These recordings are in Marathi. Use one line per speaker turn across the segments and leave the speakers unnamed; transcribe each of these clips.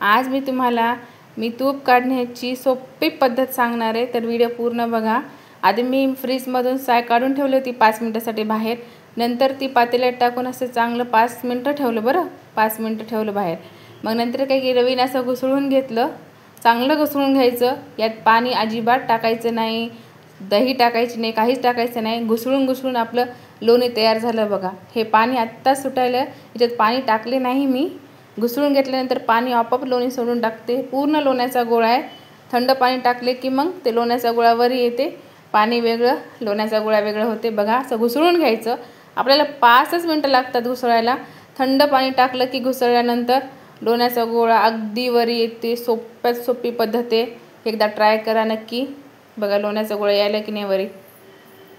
आज मी तूप काढण्याची सोपी पद्धत सांगणार आहे, तर व्हिडिओ पूर्ण बघा। आधी मी फ्रीजमधून साय काढून ठेवली होती 5 मिनिटासाठी बाहेर, नंतर ती पातेल्यात टाकून असं चांगलं 5 मिनिटं ठेवलं। बरं 5 मिनिटं ठेवलं बाहेर। मग नंतर काय केलं, रवीने असं घुसळून घेतलं, चांगलं घुसळून घ्यायचं। यात पाणी अजिबात टाकायचं नाही, दही टाकायची नाही, काहीच टाकायचं नाही। घुसळून आपलं लोणी तयार झालं बघा। हे पाणी आत्ता सुटायलं, याच्यात पाणी टाकले नाही मी। घुसळून घेतल्यानंतर पाणी आपोआप लोणी सोडून टाकते। पूर्ण लोण्याचा गोळा आहे। थंड पाणी टाकले की मग ते लोण्याचा गोळा वर येते, पाणी वेगळं लोण्याचा गोळा वेगळं होते बघा। असं घुसळून घ्यायचं। आपल्याला 5च मिनिटं लागतात घुसळायला। थंड पाणी टाकलं की घुसळल्यानंतर लोण्याचा गोळा अगदी वर येते। सोप्यात सोपी पद्धत आहे, एकदा ट्राय करा नक्की। बघा लोण्याचा गोळा यायला की नाही वरी।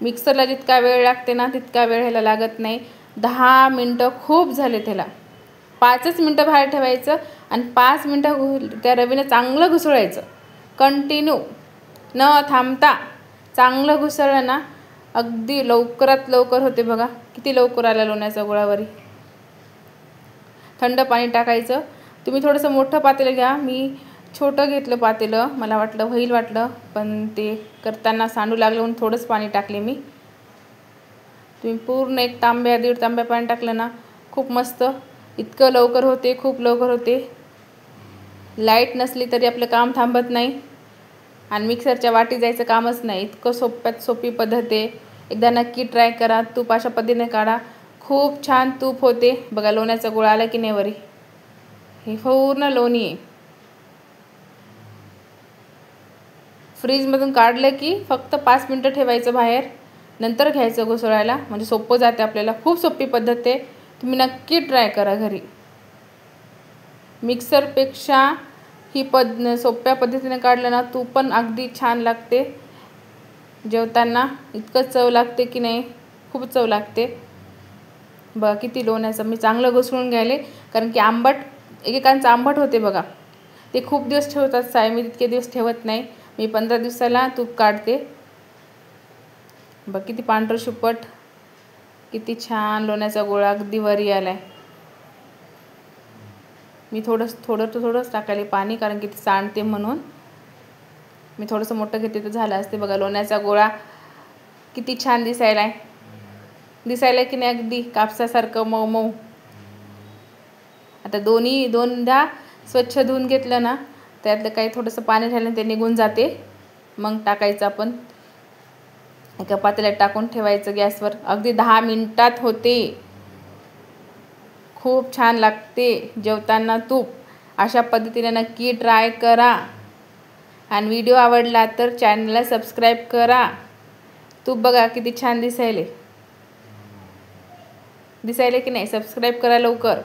मिक्सरला जितका वेळ लागते ना तितका वेळ ह्याला लागत नाही। 10 मिनिटं खूप झाले त्याला। 5च मिनिटं बाहेर ठेवायचं आणि 5 मिनिटं त्या रवीने चांगलं घुसळायचं, कंटिन्यू न थांबता। चांगलं घुसळलं ना अगदी लवकरात लवकर होते बघा। किती लवकर आला लोण्याचा गोळावरी। थंड पाणी टाकायचं। तुम्ही थोडंसं मोठं पातेलं घ्या, मी छोटं घेतलं पातेलं, मला वाटलं होईल वाटलं, पण ते करताना सांडू लागलं म्हणून थोडंच पाणी टाकले मी। तुम्ही पूर्ण 1 तांब्या 1.5 तांब्या पाणी टाकलं ना खूप मस्त, इतकं लवकर होते, खूप लवकर होते। लाईट नसली तरी आपलं काम थांबत नाही आणि मिक्सरच्या वाटी जायचं कामच नाही। इतकं सोप्यात सोपी पद्धत आहे, एकदा नक्की ट्राय करा। तूप अशा पद्धतीने काढा, खूप छान तूप होते बघा। लोण्याचा गोळा आला की नाही वरी, हे पूर्ण लोणी आहे। फ्रीजमधून काढलं की फक्त 5 मिनिटं ठेवायचं बाहेर, नंतर घ्यायचं घुसळायला, म्हणजे सोपं जाते आपल्याला। खूप सोपी पद्धत आहे, तुम्ही नक्की ट्राय करा घरी। मिक्सरपेक्षा ही सोप्या पद्धतीने काढलं ना तूप पण अगदी छान लागते। जेवताना इतकं चव लागते की नाही, खूप चव लागते बघा। किती लोण्याचं मी चांगलं घुसळून घ्यायले, कारण की आंबट एकेकांचं आंबट होते बघा। ते खूप दिवस ठेवतात साय, मी तितके दिवस ठेवत नाही। मी 15 दिवसाला तूप काढते बघ। किती पांढरं शुपट, किती छान लोण्याचा गोळा अगदी वरी आलाय। मी थोडंच टाकायले पाणी, कारण की ते सांडते म्हणून। मी थोडंसं मोठं घेते तर झालं असते बघा। लोण्याचा गोळा किती छान दिसायला की नाही, अगदी कापसासारखं मऊ मऊ। आता दोनदा स्वच्छ धुवून घेतलं ना, त्यातलं काही थोडंसं पाणी राहिलं ते निघून जाते। मग टाकायचं आपण एका पातेल्यात टाकून ठेवायचं गॅसवर, अगदी 10 मिनिटात होते। खूप छान लागते जेवताना तूप। अशा पद्धतीने नक्की ट्राय करा आणि व्हिडिओ आवडला तर चॅनलला सबस्क्राईब करा। तूप बघा किती छान दिसायले की नाही, सबस्क्राईब करा लवकर।